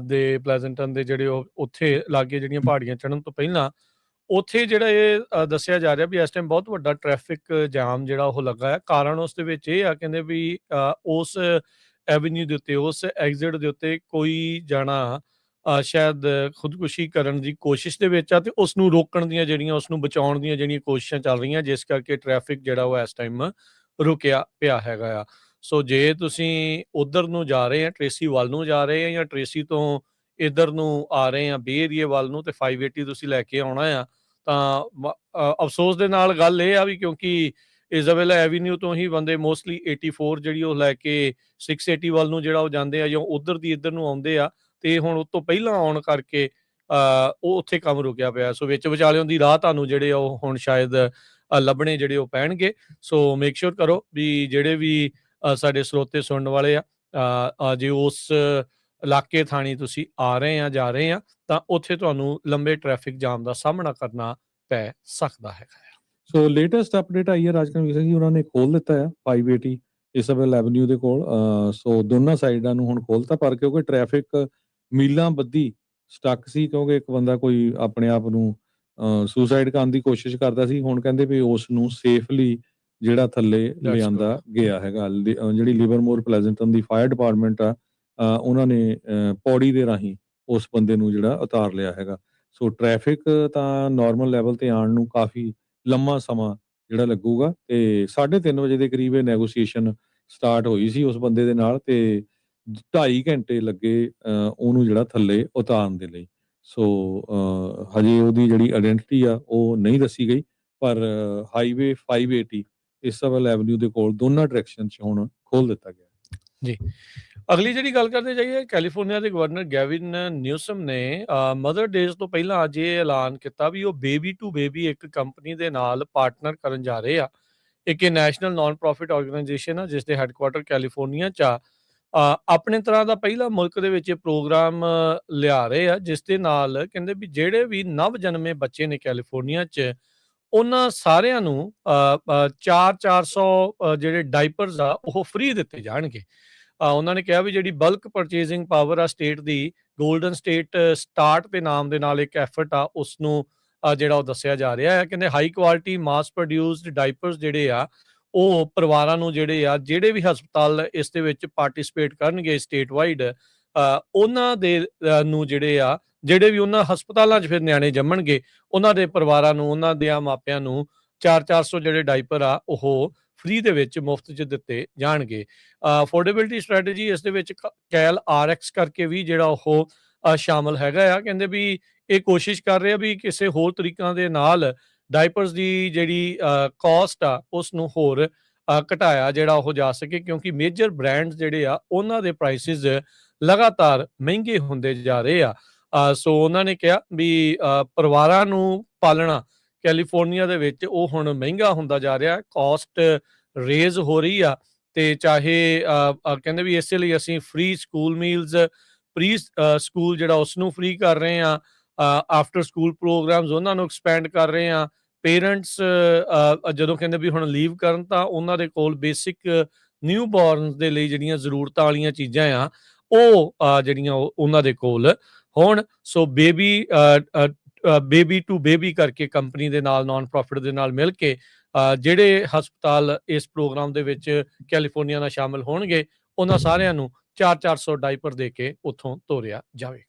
ਦੇ ਪਲੈਜ਼ੈਂਟਨ ਦੇ ਜਿਹੜੇ ਉਹ ਉੱਥੇ ਲਾਗੇ ਜਿਹੜੀਆਂ ਪਹਾੜੀਆਂ ਚੜ੍ਹਨ ਤੋਂ ਪਹਿਲਾਂ ਉੱਥੇ ਜਿਹੜਾ ਇਹ ਦੱਸਿਆ ਜਾ ਰਿਹਾ ਵੀ ਇਸ ਟਾਈਮ ਬਹੁਤ ਵੱਡਾ ਟ੍ਰੈਫਿਕ ਜਾਮ ਜਿਹੜਾ ਉਹ ਲੱਗਾ ਆ। ਕਾਰਨ ਉਸ ਦੇ ਵਿੱਚ ਇਹ ਆ ਕਹਿੰਦੇ ਵੀ ਉਸ ਐਵੀਨਿਊ ਦੇ ਉੱਤੇ ਉਸ ਐਗਜ਼ਿਟ ਦੇ ਉੱਤੇ ਕੋਈ ਜਾਣਾ ਸ਼ਾਇਦ ਖੁਦਕੁਸ਼ੀ ਕਰਨ ਦੀ ਕੋਸ਼ਿਸ਼ ਦੇ ਵਿੱਚ ਆ ਤੇ ਉਸ ਨੂੰ ਰੋਕਣ ਦੀਆਂ ਜਿਹੜੀਆਂ ਉਸ ਨੂੰ ਬਚਾਉਣ ਦੀਆਂ ਜਿਹੜੀਆਂ ਕੋਸ਼ਿਸ਼ਾਂ ਚੱਲ ਰਹੀਆਂ ਜਿਸ ਕਰਕੇ ਟ੍ਰੈਫਿਕ ਜਿਹੜਾ ਉਹ ਇਸ ਟਾਈਮ ਰੁਕਿਆ ਪਿਆ ਹੈਗਾ ਆ। ਸੋ ਜੇ ਤੁਸੀਂ ਉਧਰ ਨੂੰ ਜਾ ਰਹੇ ਆ ਟ੍ਰੇਸੀ ਵੱਲ ਨੂੰ ਜਾ ਰਹੇ ਆ ਜਾਂ ਟ੍ਰੇਸੀ ਤੋਂ ਇੱਧਰ ਨੂੰ ਆ ਰਹੇ ਆ ਬੇ ਏਰੀਏ ਵੱਲ ਨੂੰ ਤੇ 580 ਤੁਸੀਂ ਲੈ ਕੇ ਆਉਣਾ ਆ ਤਾਂ ਅਫਸੋਸ ਦੇ ਨਾਲ ਗੱਲ ਇਹ ਆ ਵੀ ਕਿਉਂਕਿ ਇਜ਼ਾਬੈਲਾ ਐਵੀਨਿਊ ਤੋਂ ਹੀ ਬੰਦੇ ਮੋਸਟਲੀ 84 ਜਿਹੜੀ ਉਹ ਲੈ ਕੇ 680 ਵੱਲ ਨੂੰ ਜਿਹੜਾ ਉਹ ਜਾਂਦੇ ਆ ਜਾਂ ਉਧਰ ਦੀ ਇੱਧਰ ਨੂੰ ਆਉਂਦੇ ਆ ਤੇ ਹੁਣ ਉਹ ਤੋਂ ਪਹਿਲਾਂ ਆਉਣ ਕਰਕੇ ਉਹ ਉੱਥੇ ਕੰਮ ਰੁਕਿਆ ਪਿਆ। ਸੋ ਵਿੱਚ ਵਿਚਾਲਿਓਂ ਦੀ ਰਾਹ ਤੁਹਾਨੂੰ ਜਿਹੜੇ ਉਹ ਹੁਣ ਸ਼ਾਇਦ ਲੱਭਣੇ ਜਿਹੜੇ ਉਹ ਪੈਣਗੇ। ਸੋ ਮੇਕ ਸ਼ੋਰ ਕਰੋ ਵੀ ਜਿਹੜੇ ਵੀ ਸਾਡੇ ਸਰੋਤੇ ਸੁਣਨ ਵਾਲੇ ਆ ਜੇ ਉਸ ਇਲਾਕੇ ਥਾਣੀ ਤੁਸੀਂ ਆ ਰਹੇ ਆ ਜਾ ਰਹੇ ਆ ਤਾਂ ਉੱਥੇ ਤੁਹਾਨੂੰ ਲੰਬੇ ਟ੍ਰੈਫਿਕ ਜਾਮ ਦਾ ਸਾਹਮਣਾ ਕਰਨਾ ਪੈ ਸਕਦਾ ਹੈਗਾ। ਸੋ ਲੇਟੈਸਟ ਅਪਡੇਟ ਆਈ ਹੈ ਰਾਜਕਮਲ ਸਿੰਘ ਜੀ ਉਹਨਾਂ ਨੇ ਖੋਲ ਦਿੱਤਾ ਆ 580 ਇਸਾਬੈਲ ਐਵਨਿਊ ਦੇ ਕੋਲ। ਸੋ ਦੋਨਾਂ ਸਾਈਡਾਂ ਨੂੰ ਹੁਣ ਖੋਲਤਾ ਪਰ ਕਿਉਂਕਿ ਟ੍ਰੈਫਿਕ ਮੀਲਾਂ ਬੱਧੀ ਸਟਕ ਸੀ ਕਿਉਂਕਿ ਇੱਕ ਬੰਦਾ ਕੋਈ ਆਪਣੇ ਆਪ ਨੂੰ ਸੁਸਾਈਡ ਕਰਨ ਦੀ ਕੋਸ਼ਿਸ਼ ਕਰਦਾ ਸੀ। ਹੁਣ ਕਹਿੰਦੇ ਵੀ ਉਸ ਨੂੰ ਸੇਫਲੀ ਜਿਹੜਾ ਥੱਲੇ ਲਿਆਂਦਾ ਗਿਆ ਹੈਗਾ। ਜਿਹੜੀ ਲਿਵਰਮੋਰ ਪਲੈਜ਼ੈਂਟਨ ਦੀ ਫਾਇਰ ਡਿਪਾਰਟਮੈਂਟ ਆ ਉਹਨਾਂ ਨੇ ਪੌੜੀ ਦੇ ਰਾਹੀਂ ਉਸ ਬੰਦੇ ਨੂੰ ਜਿਹੜਾ ਉਤਾਰ ਲਿਆ ਹੈਗਾ। ਸੋ ਟ੍ਰੈਫਿਕ ਤਾਂ ਨਾਰਮਲ ਲੈਵਲ ਤੇ ਆਉਣ ਨੂੰ ਕਾਫੀ ਲੰਮਾ ਸਮਾਂ ਜਿਹੜਾ ਲੱਗੂਗਾ ਤੇ 3:30 ਵਜੇ ਦੇ ਕਰੀਬ ਇਹ ਨੈਗੋਸੀਏਸ਼ਨ ਸਟਾਰਟ ਹੋਈ ਸੀ ਉਸ ਬੰਦੇ ਦੇ ਨਾਲ ਤੇ 2.5 ਘੰਟੇ ਲੱਗੇ ਉਹਨੂੰ ਜਿਹੜਾ ਥੱਲੇ ਉਤਾਰਨ ਦੇ ਲਈ। ਸੋ ਹਜੇ ਉਹਦੀ ਜਿਹੜੀ ਆਇਡੈਂਟੀਟੀ ਆ ਉਹ ਨਹੀਂ ਦੱਸੀ ਗਈ ਪਰ ਹਾਈਵੇ 580 ਇਸਾਬੈਲ ਐਵਨਿਊ ਦੇ ਕੋਲ ਦੋਨਾਂ ਡਾਇਰੈਕਸ਼ਨ 'ਚ ਹੁਣ ਖੋਲ ਦਿੱਤਾ ਗਿਆ। ਜੀ, ਅਗਲੀ ਜਿਹੜੀ ਗੱਲ ਕਰਦੇ ਜਾਈਏ ਕੈਲੀਫੋਰਨੀਆ ਦੇ ਗਵਰਨਰ ਗੈਵਿਨ ਨਿਊਸਮ ਨੇ ਮਦਰ ਡੇਜ਼ ਤੋਂ ਪਹਿਲਾਂ ਅੱਜ ਇਹ ਐਲਾਨ ਕੀਤਾ ਵੀ ਉਹ ਬੇਬੀ ਟੂ ਬੇਬੀ ਇੱਕ ਕੰਪਨੀ ਦੇ ਨਾਲ ਪਾਰਟਨਰ ਕਰਨ ਜਾ ਰਹੇ ਆ। ਇੱਕ ਨੈਸ਼ਨਲ ਨਾਨ ਪ੍ਰੋਫਿਟ ਆਰਗੇਨਾਈਜੇਸ਼ਨ ਆ ਜਿਸ ਦੇ ਹੈੱਡਕੁਆਟਰ ਕੈਲੀਫੋਰਨੀਆ 'ਚ ਆ। ਆਪਣੇ ਤਰ੍ਹਾਂ ਦਾ ਪਹਿਲਾ ਮੁਲਕ ਦੇ ਵਿੱਚ ਇਹ ਪ੍ਰੋਗਰਾਮ ਲਿਆ ਰਹੇ ਆ ਜਿਸ ਦੇ ਨਾਲ ਕਹਿੰਦੇ ਵੀ ਜਿਹੜੇ ਵੀ ਨਵ ਜਨਮੇ ਬੱਚੇ ਨੇ ਕੈਲੀਫੋਰਨੀਆ 'ਚ ਉਹਨਾਂ ਸਾਰਿਆਂ ਨੂੰ 400 ਜਿਹੜੇ ਡਾਈਪਰਸ ਆ ਉਹ ਫ੍ਰੀ ਦਿੱਤੇ ਜਾਣਗੇ। ਉਹਨਾਂ ਨੇ ਕਿਹਾ ਵੀ ਜਿਹੜੀ ਬਲਕ ਪਰਚੇਜ਼ਿੰਗ ਪਾਵਰ ਆ ਸਟੇਟ ਦੀ ਗੋਲਡਨ ਸਟੇਟ ਸਟਾਰਟ ਦੇ ਨਾਮ ਦੇ ਨਾਲ ਇੱਕ ਐਫਰਟ ਆ ਉਸ ਨੂੰ ਜਿਹੜਾ ਉਹ ਦੱਸਿਆ ਜਾ ਰਿਹਾ ਹੈ। ਕਹਿੰਦੇ ਹਾਈ ਕੁਆਲਿਟੀ ਮਾਸ ਪ੍ਰੋਡਿਊਸਡ ਡਾਈਪਰਸ ਜਿਹੜੇ ਆ ਉਹ ਪਰਿਵਾਰਾਂ ਨੂੰ ਜਿਹੜੇ ਵੀ ਹਸਪਤਾਲ ਇਸ ਦੇ ਵਿੱਚ ਪਾਰਟਿਸਿਪੇਟ ਕਰਨਗੇ ਸਟੇਟ ਵਾਈਡ ਉਹਨਾਂ ਦੇ ਨੂੰ ਜਿਹੜੇ ਵੀ ਉਹਨਾਂ ਹਸਪਤਾਲਾਂ 'ਚ ਫਿਰ ਨਿਆਣੇ ਜੰਮਣਗੇ ਉਹਨਾਂ ਦੇ ਪਰਿਵਾਰਾਂ ਨੂੰ ਉਹਨਾਂ ਦੇ ਮਾਪਿਆਂ ਨੂੰ 400 ਜਿਹੜੇ ਡਾਈਪਰ ਆ ਉਹ ਫ੍ਰੀ ਦੇ ਵਿੱਚ ਮੁਫਤ 'ਚ ਦਿੱਤੇ ਜਾਣਗੇ। ਅਫੋਰਡੇਬਿਲਿਟੀ ਸਟ੍ਰੈਟਜੀ ਇਸ ਦੇ ਵਿੱਚ ਕੈਲ ਆਰਐਕਸ ਕਰਕੇ ਵੀ ਜਿਹੜਾ ਉਹ ਸ਼ਾਮਲ ਹੈਗਾ ਆ। ਕਹਿੰਦੇ ਵੀ ਇਹ ਕੋਸ਼ਿਸ਼ ਕਰ ਰਹੇ ਆ ਵੀ ਕਿਸੇ ਹੋਰ ਤਰੀਕਾਂ ਦੇ ਨਾਲ ਡਾਇਪਰਸ ਦੀ ਜਿਹੜੀ ਕਾਸਟ ਆ ਉਸ ਨੂੰ ਹੋਰ ਘਟਾਇਆ ਜਿਹੜਾ ਉਹ ਜਾ ਸਕੇ, ਕਿਉਂਕਿ ਮੇਜਰ ਬ੍ਰਾਂਡਸ ਜਿਹੜੇ ਆ ਉਹਨਾਂ ਦੇ ਪ੍ਰਾਈਸਿਸ ਲਗਾਤਾਰ ਮਹਿੰਗੇ ਹੁੰਦੇ ਜਾ ਰਹੇ ਆ। ਸੋ ਉਹਨਾਂ ਨੇ ਕਿਹਾ ਵੀ ਪਰਿਵਾਰਾਂ ਨੂੰ ਪਾਲਣਾ ਕੈਲੀਫੋਰਨੀਆ ਦੇ ਵਿੱਚ ਉਹ ਹੁਣ ਮਹਿੰਗਾ ਹੁੰਦਾ ਜਾ ਰਿਹਾ, ਕਾਸਟ ਰੇਜ਼ ਹੋ ਰਹੀ ਆ। ਤੇ ਚਾਹੇ ਕਹਿੰਦੇ ਵੀ ਇਸੇ ਲਈ ਅਸੀਂ free school meals, pre school ਜਿਹੜਾ ਉਸ ਨੂੰ ਫ੍ਰੀ ਕਰ ਰਹੇ ਆ, ਆਫਟਰ ਸਕੂਲ ਪ੍ਰੋਗਰਾਮਸ ਉਹਨਾਂ ਨੂੰ ਐਕਸਪੈਂਡ ਕਰ ਰਹੇ ਆ। ਪੇਰੈਂਟਸ ਜਦੋਂ ਕਹਿੰਦੇ ਵੀ ਹੁਣ ਲੀਵ ਕਰਨ ਤਾਂ ਉਹਨਾਂ ਦੇ ਕੋਲ ਬੇਸਿਕ ਨਿਊ ਬੋਰਨਸ ਦੇ ਲਈ ਜਿਹੜੀਆਂ ਜ਼ਰੂਰਤਾਂ ਵਾਲੀਆਂ ਚੀਜ਼ਾਂ ਆ ਉਹ ਜਿਹੜੀਆਂ ਉਹਨਾਂ ਦੇ ਕੋਲ ਹੋਣ। ਸੋ ਬੇਬੀ ਟੂ ਬੇਬੀ ਕਰਕੇ ਕੰਪਨੀ ਦੇ ਨਾਲ, ਨਾਨ ਪ੍ਰੋਫਿਟ ਦੇ ਨਾਲ ਮਿਲ ਕੇ ਜਿਹੜੇ ਹਸਪਤਾਲ ਇਸ ਪ੍ਰੋਗਰਾਮ ਦੇ ਵਿੱਚ ਕੈਲੀਫੋਰਨੀਆ ਨਾਲ ਸ਼ਾਮਲ ਹੋਣਗੇ ਉਹਨਾਂ ਸਾਰਿਆਂ ਨੂੰ 400 ਡਾਈਪਰ ਦੇ ਕੇ ਉੱਥੋਂ ਤੋਰਿਆ ਜਾਵੇਗਾ।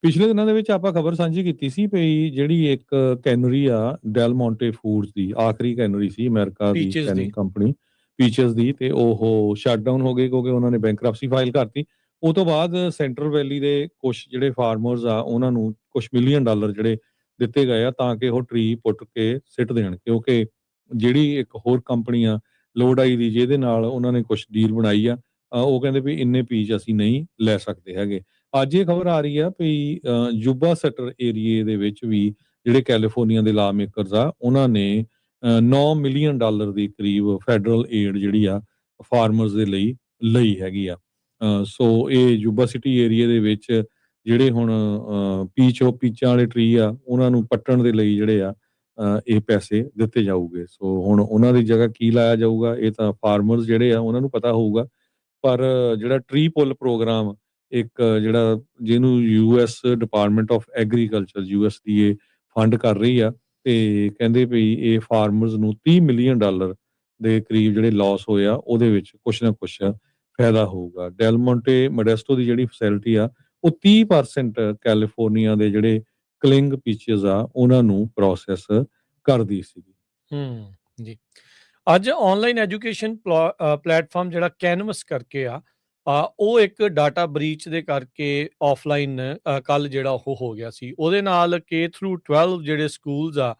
ਪਿਛਲੇ ਦਿਨਾਂ ਦੇ ਵਿੱਚ ਆਪਾਂ ਖਬਰ ਸਾਂਝੀ ਕੀਤੀ ਸੀ ਵੀ ਜਿਹੜੀ ਇੱਕ ਕੈਨਰੀ ਆ ਡੈਲ ਮੌਂਟੇ ਫੂਡਸ ਦੀ, ਆਖਰੀ ਕੈਨਰੀ ਸੀ ਅਮਰੀਕਾ ਦੀ ਪੀਚਸ ਦੀ। ਕੈਨਿੰਗ ਕੰਪਨੀ ਪੀਚਸ ਦੀ, ਤੇ ਉਹ ਸ਼ਟ ਡਾਊਨ ਹੋ ਗਏ ਕਿਉਂਕਿ ਉਹਨਾਂ ਨੇ ਬੈਂਕਰਪਸੀ ਫਾਈਲ ਕਰਤੀ। ਉਹ ਤੋਂ ਬਾਅਦ ਸੈਂਟਰਲ ਵੈਲੀ ਦੇ ਕੁਝ ਜਿਹੜੇ ਫਾਰਮਰਸ ਆ ਉਹਨਾਂ ਨੂੰ ਕੁਝ ਮਿਲੀਅਨ ਡਾਲਰ ਜਿਹੜੇ ਦਿੱਤੇ ਗਏ ਆ ਤਾਂ ਕਿ ਉਹ ਟਰੀ ਪੁੱਟ ਕੇ ਸਿੱਟ ਦੇਣ, ਕਿਉਂਕਿ ਜਿਹੜੀ ਇੱਕ ਹੋਰ ਕੰਪਨੀ ਆ ਲੋਡਾਈ ਦੀ ਜਿਹਦੇ ਨਾਲ ਉਹਨਾਂ ਨੇ ਕੁਝ ਡੀਲ ਬਣਾਈ ਆ, ਉਹ ਕਹਿੰਦੇ ਵੀ ਇੰਨੇ ਪੀਚ ਅਸੀਂ ਨਹੀਂ ਲੈ ਸਕਦੇ ਹੈਗੇ। ਅੱਜ ਇਹ ਖਬਰ ਆ ਰਹੀ ਆ ਵੀ ਯੂਬਾ ਸੈਟਰ ਏਰੀਏ ਦੇ ਵਿੱਚ ਵੀ ਜਿਹੜੇ ਕੈਲੀਫੋਰਨੀਆ ਦੇ ਲਾ ਮੇਕਰਸ ਆ ਉਹਨਾਂ ਨੇ 9 ਮਿਲੀਅਨ ਡਾਲਰ ਦੀ ਕਰੀਬ ਫੈਡਰਲ ਏਡ ਜਿਹੜੀ ਆ ਫਾਰਮਰਸ ਦੇ ਲਈ ਲਈ ਹੈਗੀ ਆ। ਸੋ ਇਹ ਯੂਬਾ ਸਿਟੀ ਏਰੀਏ ਦੇ ਵਿੱਚ ਜਿਹੜੇ ਹੁਣ ਪੀਚਾਂ ਵਾਲੇ ਟਰੀ ਆ ਉਹਨਾਂ ਨੂੰ ਪੱਟਣ ਦੇ ਲਈ ਜਿਹੜੇ ਆ ਇਹ ਪੈਸੇ ਦਿੱਤੇ ਜਾਊਗੇ। ਸੋ ਹੁਣ ਉਹਨਾਂ ਦੀ ਜਗ੍ਹਾ ਕੀ ਲਾਇਆ ਜਾਊਗਾ ਇਹ ਤਾਂ ਫਾਰਮਰਸ ਜਿਹੜੇ ਆ ਉਹਨਾਂ ਨੂੰ ਪਤਾ ਹੋਊਗਾ, ਪਰ ਜਿਹੜਾ ਟਰੀ ਪੁੱਲ ਪ੍ਰੋਗਰਾਮ ਇੱਕ ਜਿਹੜਾ ਜਿਹਨੂੰ US department of agriculture USDA fund ਕਰ ਰਹੀ ਆ, ਤੇ ਕਹਿੰਦੇ ਵੀ ਇਹ ਫਾਰਮਰਸ ਨੂੰ 30 ਮਿਲੀਅਨ ਡਾਲਰ ਦੇ ਕਰੀਬ ਜਿਹੜੇ ਲਾਸ ਹੋਏ ਆ ਉਹਦੇ ਵਿੱਚ ਕੁਛ ਨਾ ਕੁਛ ਫਾਇਦਾ ਹੋਊਗਾ। ਡੈਲ ਮੌਂਟੇ ਮੋਡੈਸਟੋ ਦੀ ਜਿਹੜੀ ਫੈਸਿਲਿਟੀ ਆ ਉਹ 30% ਕੈਲੀਫੋਰਨੀਆ ਦੇ ਜਿਹੜੇ ਕਲਿੰਗ ਪੀਚਸ ਆ ਉਹਨਾਂ ਨੂੰ ਪ੍ਰੋਸੈਸ ਕਰਦੀ ਸੀ। ਜੀ। ਅੱਜ ਆਨਲਾਈਨ ਐਜੂਕੇਸ਼ਨ ਪਲੇਟਫਾਰਮ ਜਿਹੜਾ ਕੈਨਵਸ ਕਰਕੇ ਆ ਉਹ ਇੱਕ ਡਾਟਾ ਬ੍ਰੀਚ ਦੇ ਕਰਕੇ ਆਫਲਾਈਨ ਕੱਲ ਜਿਹੜਾ ਉਹ ਹੋ ਗਿਆ ਸੀ। ਉਹਦੇ ਨਾਲ K through 12 ਜਿਹੜੇ ਸਕੂਲਸ ਆ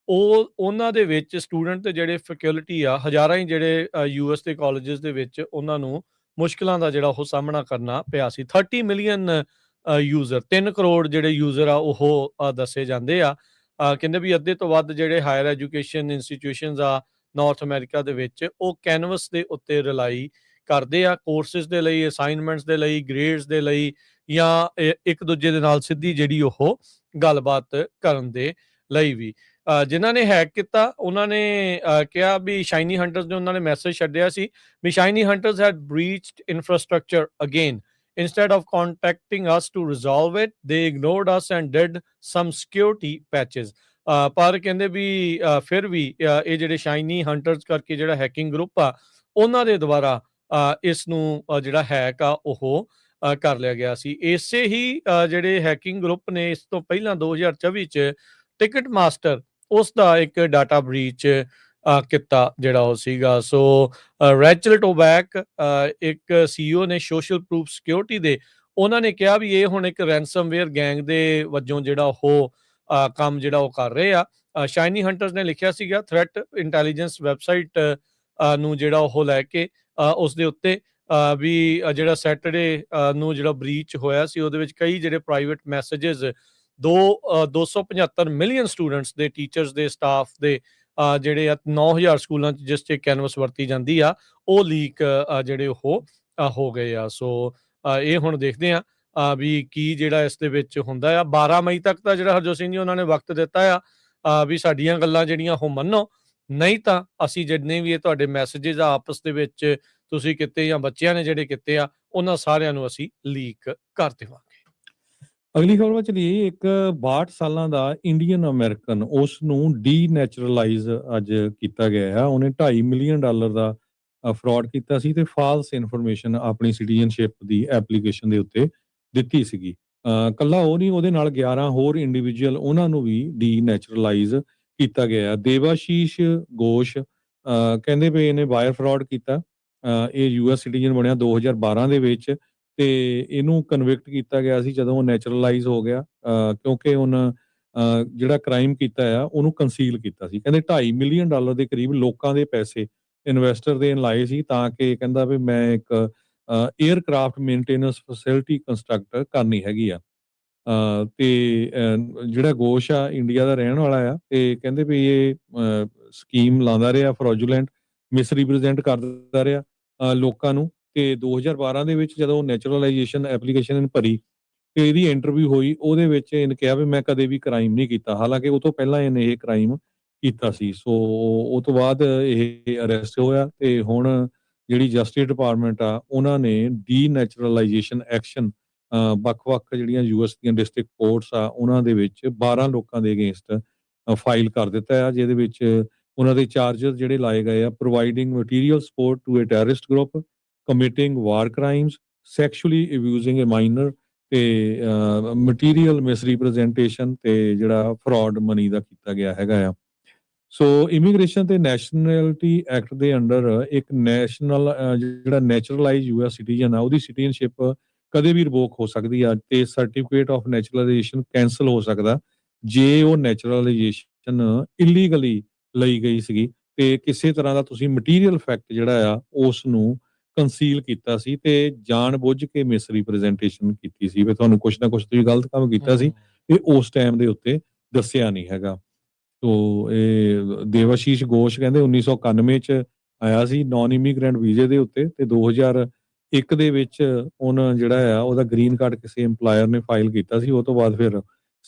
ਉਹਨਾਂ ਦੇ ਵਿੱਚ ਸਟੂਡੈਂਟ ਤੇ ਜਿਹੜੇ ਫੈਕਲਟੀ ਆ ਹਜ਼ਾਰਾਂ ਹੀ ਜਿਹੜੇ US ਦੇ ਕਾਲਜਸ ਦੇ ਵਿੱਚ ਉਹਨਾਂ ਨੂੰ ਮੁਸ਼ਕਲਾਂ ਦਾ ਜਿਹੜਾ ਉਹ ਸਾਹਮਣਾ ਕਰਨਾ ਪਿਆ ਸੀ। 30 ਮਿਲੀਅਨ ਯੂਜ਼ਰ, 3 ਕਰੋੜ ਜਿਹੜੇ ਯੂਜ਼ਰ ਆ ਉਹ ਦੱਸੇ ਜਾਂਦੇ ਆ। ਕਹਿੰਦੇ ਵੀ ਅੱਧੇ ਤੋਂ ਵੱਧ ਜਿਹੜੇ ਹਾਇਰ ਐਜੂਕੇਸ਼ਨ ਇੰਸਟੀਟਿਊਸ਼ਨਸ ਆ ਨਾਰਥ ਅਮਰੀਕਾ ਦੇ ਵਿੱਚ ਉਹ ਕੈਨਵਸ ਦੇ ਉੱਤੇ ਰਿਲਾਈ ਕਰਦੇ ਆ ਕੋਰਸਿਸ ਦੇ ਲਈ, ਅਸਾਈਨਮੈਂਟਸ ਦੇ ਲਈ, ਗ੍ਰੇਡਸ ਦੇ ਲਈ, ਜਾਂ ਇੱਕ ਦੂਜੇ ਦੇ ਨਾਲ ਸਿੱਧੀ ਜਿਹੜੀ ਉਹ ਗੱਲਬਾਤ ਕਰਨ ਦੇ ਲਈ ਵੀ। ਜਿਨ੍ਹਾਂ ਨੇ ਹੈਕ ਕੀਤਾ ਉਹਨਾਂ ਨੇ ਕਿਹਾ ਵੀ ਸ਼ਾਈਨੀ ਹੰਟਰਸ ਨੇ ਉਹਨਾਂ ਨੇ ਮੈਸੇਜ ਛੱਡਿਆ ਸੀ ਵੀ shiny hunters had breached infrastructure again instead of contacting us to resolve it they ignored us and did some security patches। ਪਰ ਕਹਿੰਦੇ ਵੀ ਫਿਰ ਵੀ ਇਹ ਜਿਹੜੇ ਸ਼ਾਈਨੀ ਹੰਟਰਸ ਕਰਕੇ ਜਿਹੜਾ ਹੈਕਿੰਗ ਗਰੁੱਪ ਆ ਉਹਨਾਂ ਦੇ ਦੁਆਰਾ ਇਸ ਨੂੰ ਜਿਹੜਾ ਹੈਕ ਆ ਉਹ ਕਰ ਲਿਆ ਗਿਆ ਸੀ। ਇਸੇ ਹੀ ਜਿਹੜੇ ਹੈਕਿੰਗ ਗਰੁੱਪ ਨੇ ਇਸ ਤੋਂ ਪਹਿਲਾਂ 2024 ਚ ਟਿਕਟ ਮਾਸਟਰ ਉਸ ਦਾ ਇੱਕ ਡਾਟਾ ਬ੍ਰੀਚ ਕੀਤਾ ਜਿਹੜਾ ਉਹ ਸੀਗਾ। ਸੋ ਰੈਚਲ ਟੋਬੈਕ ਇੱਕ CEO ਨੇ ਸੋਸ਼ਲ ਪ੍ਰੂਫ ਸਿਕਿਉਰਿਟੀ ਦੇ, ਉਹਨਾਂ ਨੇ ਕਿਹਾ ਵੀ ਇਹ ਹੁਣ ਇੱਕ ਰੈਂਸਮਵੇਅਰ ਗੈਂਗ ਦੇ ਵਜੋਂ ਜਿਹੜਾ ਉਹ ਕੰਮ ਜਿਹੜਾ ਉਹ ਕਰ ਰਹੇ ਆ। ਸ਼ਾਈਨੀ ਹੰਟਰਸ ਨੇ ਲਿਖਿਆ ਸੀਗਾ ਥ੍ਰੈਟ ਇੰਟੈਲੀਜੈਂਸ ਵੈਬਸਾਈਟ ਨੂੰ ਜਿਹੜਾ ਉਹ ਲੈ ਕੇ ਉਸ ਦੇ ਉੱਤੇ ਵੀ ਜਿਹੜਾ ਸੈਟਰਡੇ ਨੂੰ ਜਿਹੜਾ ਬ੍ਰੀਚ ਹੋਇਆ ਸੀ ਉਹਦੇ ਵਿੱਚ ਕਈ ਜਿਹੜੇ ਪ੍ਰਾਈਵੇਟ ਮੈਸੇजेस 275 ਮਿਲੀਅਨ ਸਟੂਡੈਂਟਸ ਦੇ, ਟੀਚਰਸ ਦੇ, ਸਟਾਫ ਦੇ ਜਿਹੜੇ 9000 ਸਕੂਲਾਂ 'ਚ ਜਿਸ 'ਚ ਕੈਨਵਸ ਵਰਤੀ ਜਾਂਦੀ ਆ ਉਹ ਲੀਕ ਜਿਹੜੇ ਉਹ ਹੋ ਗਏ ਆ। ਸੋ ਇਹ ਹੁਣ ਦੇਖਦੇ ਆ ਵੀ ਕੀ ਜਿਹੜਾ ਇਸ ਦੇ ਵਿੱਚ ਹੁੰਦਾ ਆ। 12 ਮਈ ਤੱਕ ਦਾ ਜਿਹੜਾ ਹਰਜੋਤ ਸਿੰਘ ਜੀ ਉਹਨਾਂ ਨੇ ਵਕਤ ਦਿੱਤਾ ਆ ਵੀ ਸਾਡੀਆਂ ਗੱਲਾਂ ਜਿਹੜੀਆਂ ਉਹ ਮੰਨੋ, ਨਹੀਂ ਤਾਂ ਅਸੀਂ ਜਿੰਨੇ ਵੀ ਇਹ ਤੁਹਾਡੇ ਮੈਸੇजेस ਆ ਆਪਸ ਦੇ ਵਿੱਚ ਤੁਸੀਂ ਕੀਤੇ ਜਾਂ ਬੱਚਿਆਂ ਨੇ ਜਿਹੜੇ ਕੀਤੇ ਆ ਉਹਨਾਂ ਸਾਰਿਆਂ ਨੂੰ ਅਸੀਂ ਲੀਕ ਕਰ ਦੇਵਾਂਗੇ। ਅਗਲੀ ਖਬਰ ਵਿੱਚ ਚਲੀਏ। ਇੱਕ 62 ਸਾਲਾਂ ਦਾ ਇੰਡੀਅਨ ਅਮਰੀਕਨ ਉਸ ਨੂੰ ਡੀਨੈਚੁਰਲਾਈਜ਼ ਅੱਜ ਕੀਤਾ ਗਿਆ ਹੈ। ਉਹਨੇ 2.5 ਮਿਲੀਅਨ ਡਾਲਰ ਦਾ ਫਰਾਡ ਕੀਤਾ ਸੀ ਤੇ ਫਾਲਸ ਇਨਫੋਰਮੇਸ਼ਨ ਆਪਣੀ ਸਿਟੀਜ਼ਨਸ਼ਿਪ ਦੀ ਐਪਲੀਕੇਸ਼ਨ ਦੇ ਉੱਤੇ ਦਿੱਤੀ ਸੀਗੀ। ਕੱਲਾ ਉਹ ਨਹੀਂ, ਉਹਦੇ ਨਾਲ 11 ਹੋਰ ਇੰਡੀਵਿਜੂਅਲ ਉਹਨਾਂ ਨੂੰ ਵੀ ਡੀਨੈਚੁਰਲਾਈਜ਼ ਕੀਤਾ ਗਿਆ। ਦੇਵਾਸ਼ੀਸ਼ ਘੋਸ਼ ਕਹਿੰਦੇ ਵੀ ਇਹਨੇ ਵਾਇਰ ਫਰਾਡ ਕੀਤਾ। ਇਹ ਯੂਐਸ ਸਿਟੀਜ਼ਨ ਬਣਿਆ 2012 ਦੇ ਵਿੱਚ ਤੇ ਇਹਨੂੰ ਕਨਵਿਕਟ ਕੀਤਾ ਗਿਆ ਸੀ ਜਦੋਂ ਉਹ ਨੈਚੁਰਲਾਈਜ਼ ਹੋ ਗਿਆ, ਕਿਉਂਕਿ ਉਹਨ ਜਿਹੜਾ ਕ੍ਰਾਈਮ ਕੀਤਾ ਆ ਉਹਨੂੰ ਕੰਸੀਲ ਕੀਤਾ ਸੀ। ਕਹਿੰਦੇ $2.5 ਮਿਲੀਅਨ ਦੇ ਕਰੀਬ ਲੋਕਾਂ ਦੇ ਪੈਸੇ ਇਨਵੈਸਟਰ ਦੇ ਲਾਏ ਸੀ, ਤਾਂ ਕਿ ਕਹਿੰਦਾ ਵੀ ਮੈਂ ਇੱਕ 에ਅਰਕ੍ਰਾਫਟ ਮੇਨਟੇਨੈਂਸ ਫੈਸਿਲਿਟੀ ਕੰਸਟਰਕਟ ਕਰਨੀ ਹੈਗੀ ਆ। ਤੇ ਜਿਹੜਾ ਘੋਸ਼ ਆ ਇੰਡੀਆ ਦਾ ਰਹਿਣ ਵਾਲਾ ਆ, ਤੇ ਕਹਿੰਦੇ ਵੀ ਇਹ ਸਕੀਮ ਲਾਉਂਦਾ ਰਿਹਾ, ਫਰੋਜੂਲੈਂਟ ਮਿਸਰੀਪ੍ਰੈਜ਼ੈਂਟ ਕਰਦਾ ਰਿਹਾ ਲੋਕਾਂ ਨੂੰ। ਤੇ 2012 ਦੇ ਵਿੱਚ ਜਦੋਂ ਨੈਚੁਰਲਾਈਜੇਸ਼ਨ ਐਪਲੀਕੇਸ਼ਨ ਇਹਨੇ ਭਰੀ ਤੇ ਇਹਦੀ ਇੰਟਰਵਿਊ ਹੋਈ, ਉਹਦੇ ਵਿੱਚ ਇਹਨੇ ਕਿਹਾ ਵੀ ਮੈਂ ਕਦੇ ਵੀ ਕ੍ਰਾਈਮ ਨਹੀਂ ਕੀਤਾ, ਹਾਲਾਂਕਿ ਉਹ ਤੋਂ ਪਹਿਲਾਂ ਇਹਨੇ ਇਹ ਕ੍ਰਾਈਮ ਕੀਤਾ ਸੀ। ਸੋ ਉਹ ਤੋਂ ਬਾਅਦ ਇਹ ਅਰੈਸਟ ਹੋਇਆ ਤੇ ਹੁਣ ਜਿਹੜੀ ਜਸਟਿਸ ਡਿਪਾਰਟਮੈਂਟ ਆ ਉਹਨਾਂ ਨੇ ਡੀਨੈਚੁਰਲਾਈਜੇਸ਼ਨ ਐਕਸ਼ਨ ਵੱਖ-ਵੱਖ ਜਿਹੜੀਆਂ ਯੂਐਸ ਦੀਆਂ ਡਿਸਟ੍ਰਿਕਟ ਕੋਰਟਸ ਆ ਉਹਨਾਂ ਦੇ ਵਿੱਚ 12 ਲੋਕਾਂ ਦੇ ਅਗੇਂਸਟ ਫਾਈਲ ਕਰ ਦਿੱਤਾ ਆ, ਜਿਹਦੇ ਵਿੱਚ ਉਹਨਾਂ ਦੇ ਚਾਰਜਸ ਜਿਹੜੇ ਲਾਏ ਗਏ ਆ, providing material support to a terrorist group, committing war crimes, sexually abusing a minor ਤੇ ਮਟੀਰੀਅਲ ਮਿਸਰੀਪ੍ਰੈਜ਼ੈਂਟੇਸ਼ਨ ਤੇ ਜਿਹੜਾ ਫਰਾਡ ਮਨੀ ਦਾ ਕੀਤਾ ਗਿਆ ਹੈਗਾ ਆ। ਸੋ ਇਮੀਗ੍ਰੇਸ਼ਨ ਤੇ ਨੈਸ਼ਨੈਲਿਟੀ ਐਕਟ ਦੇ ਅੰਡਰ ਇੱਕ ਨੈਸ਼ਨਲ ਜਿਹੜਾ ਨੈਚੁਰਲਾਈਜ਼ ਯੂਐਸ ਸਿਟੀਜ਼ਨ ਆ ਉਹਦੀ ਸਿਟੀਜ਼ਨਸ਼ਿਪ ਕਦੇ ਵੀ ਰਿਵੋਕ ਹੋ ਸਕਦੀ ਆ ਤੇ ਸਰਟੀਫਿਕੇਟ ਆਫ ਨੈਚੁਰਲਾਈਜੇਸ਼ਨ ਕੈਂਸਲ ਹੋ ਸਕਦਾ ਜੇ ਉਹ ਨੈਚੁਰਲਾਈਜੇਸ਼ਨ ਇਲੀਗਲੀ ਲਈ ਗਈ ਸੀਗੀ ਤੇ ਕਿਸੇ ਤਰ੍ਹਾਂ ਦਾ ਤੁਸੀਂ ਮਟੀਰੀਅਲ ਫੈਕਟ ਜਿਹੜਾ ਆ ਉਸ ਨੂੰ ਕੰਸੀਲ ਕੀਤਾ ਸੀ ਤੇ ਜਾਣ ਬੁੱਝ ਕੇ ਮਿਸਰੀਪ੍ਰੈਜ਼ੈਂਟੇਸ਼ਨ ਕੀਤੀ ਸੀ ਵੀ ਤੁਹਾਨੂੰ ਕੁਛ ਨਾ ਕੁਛ ਤੁਸੀਂ ਗਲਤ ਕੰਮ ਕੀਤਾ ਸੀ ਤੇ ਉਸ ਟਾਈਮ ਦੇ ਉੱਤੇ ਦੱਸਿਆ ਨਹੀਂ ਹੈਗਾ। ਤੋ ਇਹ ਦੇਵਾਸ਼ੀਸ਼ ਘੋਸ਼ ਕਹਿੰਦੇ 1991 ਚ ਆਇਆ ਸੀ ਨੌਨ ਇਮੀਗ੍ਰੈਂਟ ਵੀਜ਼ੇ ਦੇ ਉੱਤੇ ਤੇ 2001 ਦੇ ਵਿੱਚ ਉਹਨਾਂ ਜਿਹੜਾ ਆ ਉਹਦਾ ਗ੍ਰੀਨ ਕਾਰਡ ਕਿਸੇ EMPLOYER ਨੇ ਫਾਈਲ ਕੀਤਾ ਸੀ। ਉਹ ਤੋਂ ਬਾਅਦ ਫਿਰ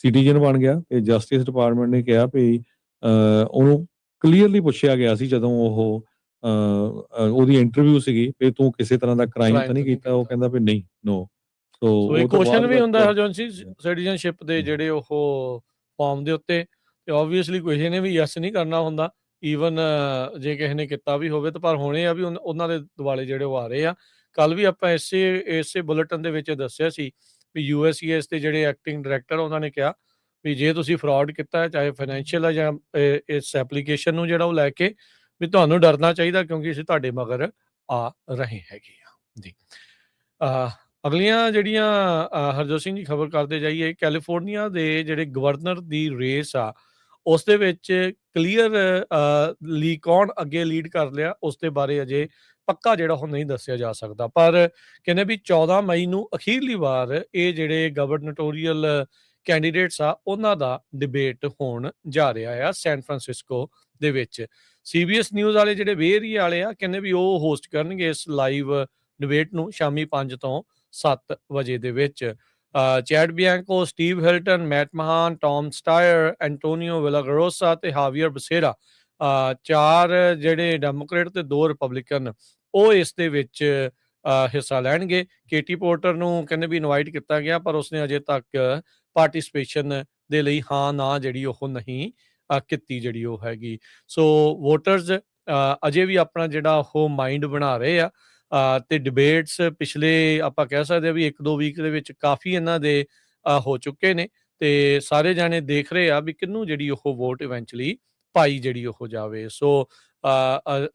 ਸਿਟੀਜ਼ਨ ਬਣ ਗਿਆ ਤੇ ਜਸਟਿਸ ਡਿਪਾਰਟਮੈਂਟ ਨੇ ਕਿਹਾ ਵੀ ਉਹਨੂੰ ਕਲੀਅਰਲੀ ਪੁੱਛਿਆ ਗਿਆ ਸੀ ਜਦੋਂ ਉਹ ਉਹਦੀ ਇੰਟਰਵਿਊ ਸੀਗੀ ਵੀ ਤੂੰ ਕਿਸੇ ਤਰ੍ਹਾਂ ਦਾ ਕ੍ਰਾਈਮ ਤਾਂ ਨਹੀਂ ਕੀਤਾ, ਉਹ ਕਹਿੰਦਾ ਵੀ ਨਹੀਂ, ਨੋ। ਸੋ ਸੋ ਇਹ ਉਹ ਤੋਂ ਕੁਐਸਚਨ ਬਾਅਦ ਵੀ ਹੁੰਦਾ ਬਸ ਹਰਜੋਨ ਸਿੰਘ ਸਿਟੀਜ਼ਨਸ਼ਿਪ ਦੇ ਜਿਹੜੇ ਉਹ ਫਾਰਮ ਦੇ ਉੱਤੇ, ਤੇ ਆਬਵੀਅਸਲੀ ਕਿਸੇ ਨੇ ਵੀ ਯੈਸ ਨਹੀਂ ਕਰਨਾ ਹੁੰਦਾ, ਈਵਨ ਜੇ ਕਿਸੇ ਨੇ ਕੀਤਾ ਵੀ ਹੋਵੇ ਤਾਂ। ਪਰ ਹੁਣ ਇਹ ਆ ਵੀ ਉਹਨਾਂ ਦੇ ਦੁਆਲੇ ਜਿਹੜੇ ਉਹ ਆ ਰਹੇ ਆ। ਕੱਲ ਵੀ ਆਪਾਂ ਇਸੇ ਬੁਲੇਟਿਨ ਦੇ ਵਿੱਚ ਦੱਸਿਆ ਸੀ ਵੀ ਯੂਐਸਸੀਐਸ ਦੇ ਜਿਹੜੇ ਐਕਟਿੰਗ ਡਾਇਰੈਕਟਰ ਉਹਨਾਂ ਨੇ ਕਿਹਾ ਵੀ ਜੇ ਤੁਸੀਂ ਫਰਾਡ ਕੀਤਾ ਹੈ, ਚਾਹੇ ਫਾਈਨੈਂਸ਼ੀਅਲ ਹੈ ਜਾਂ ਇਸ ਐਪਲੀਕੇਸ਼ਨ ਨੂੰ ਜਿਹੜਾ ਉਹ ਲੈ ਕੇ, ਵੀ ਤੁਹਾਨੂੰ ਡਰਨਾ ਚਾਹੀਦਾ ਕਿਉਂਕਿ ਅਸੀਂ ਤੁਹਾਡੇ ਮਗਰ ਆ ਰਹੇ ਹੈਗੇ ਆ ਜੀ। ਅਗਲੀਆਂ ਜਿਹੜੀਆਂ ਹਰਜੋਤ ਸਿੰਘ ਜੀ ਖਬਰ ਕਰਦੇ ਜਾਈਏ, ਕੈਲੀਫੋਰਨੀਆ ਦੇ ਜਿਹੜੇ ਗਵਰਨਰ ਦੀ ਰੇਸ ਆ ਉਸ ਦੇ ਵਿੱਚ ਕਲੀਅਰ ਕੌਣ ਅੱਗੇ ਲੀਡ ਕਰ ਲਿਆ ਉਸ ਦੇ ਬਾਰੇ ਅਜੇ ਪੱਕਾ ਜਿਹੜਾ ਉਹ ਨਹੀਂ ਦੱਸਿਆ ਜਾ ਸਕਦਾ। ਪਰ ਕਹਿੰਦੇ ਵੀ 14 ਮਈ ਨੂੰ ਅਖੀਰਲੀ ਵਾਰ ਇਹ ਜਿਹੜੇ ਗਵਰਨਟੋਰੀਅਲ ਕੈਂਡੀਡੇਟਸ ਆ ਉਹਨਾਂ ਦਾ ਡਿਬੇਟ ਹੋਣ ਜਾ ਰਿਹਾ ਆ ਸੈਨ ਫਰਾਂਸਿਸਕੋ ਦੇ ਵਿੱਚ। CBS ਨਿਊਜ਼ ਵਾਲੇ ਜਿਹੜੇ ਵੇ ਏਰੀਆ ਵਾਲੇ ਆ ਕਹਿੰਦੇ ਵੀ ਉਹ ਹੋਸਟ ਕਰਨਗੇ ਇਸ ਲਾਈਵ ਡਿਬੇਟ ਨੂੰ ਸ਼ਾਮੀ 5 ਤੋਂ 7 ਵਜੇ ਦੇ ਵਿੱਚ। ਚੈਡ ਬਿਆਂਕੋ, ਸਟੀਵ ਹਿਲਟਨ, ਮੈਟ ਮਹਾਨ, ਟੌਮ ਸਟਾਇਰ, ਐਂਟੋਨੀਓ ਵਿਲਾਗਰੋਸਾ ਤੇ ਹਾਵੀਅਰ ਬਸੇਰਾ, 4 ਜਿਹੜੇ ਡੈਮੋਕ੍ਰੇਟ ਤੇ 2 ਰਿਪਬਲਿਕਨ ਉਹ ਇਸ ਦੇ ਵਿੱਚ ਹਿੱਸਾ ਲੈਣਗੇ। ਕੇਟੀ ਪੋਰਟਰ ਨੂੰ ਕਹਿੰਦੇ ਵੀ ਇਨਵਾਈਟ ਕੀਤਾ ਗਿਆ ਪਰ ਉਸਨੇ ਅਜੇ ਤੱਕ ਪਾਰਟਿਸਪੇਸ਼ਨ ਦੇ ਲਈ ਹਾਂ ਨਾ ਜਿਹੜੀ ਉਹ ਨਹੀਂ ਕੀਤੀ ਜਿਹੜੀ ਉਹ ਹੈਗੀ। ਸੋ ਵੋਟਰਸ ਅਜੇ ਵੀ ਆਪਣਾ ਜਿਹੜਾ ਉਹ ਮਾਈਂਡ ਬਣਾ ਰਹੇ ਆ ਤੇ ਡਿਬੇਟਸ ਪਿਛਲੇ ਆਪਾਂ ਕਹਿ ਸਕਦੇ ਆ ਵੀ 1-2 ਵੀਕ ਦੇ ਵਿੱਚ ਕਾਫੀ ਇਹਨਾਂ ਦੇ ਹੋ ਚੁੱਕੇ ਨੇ ਤੇ ਸਾਰੇ ਜਾਣੇ ਦੇਖ ਰਹੇ ਆ ਵੀ ਕਿਹਨੂੰ ਜਿਹੜੀ ਉਹ ਵੋਟ ਇਵੈਂਚੁਅਲੀ ਪਾਈ ਜਿਹੜੀ ਉਹ ਜਾਵੇ। ਸੋ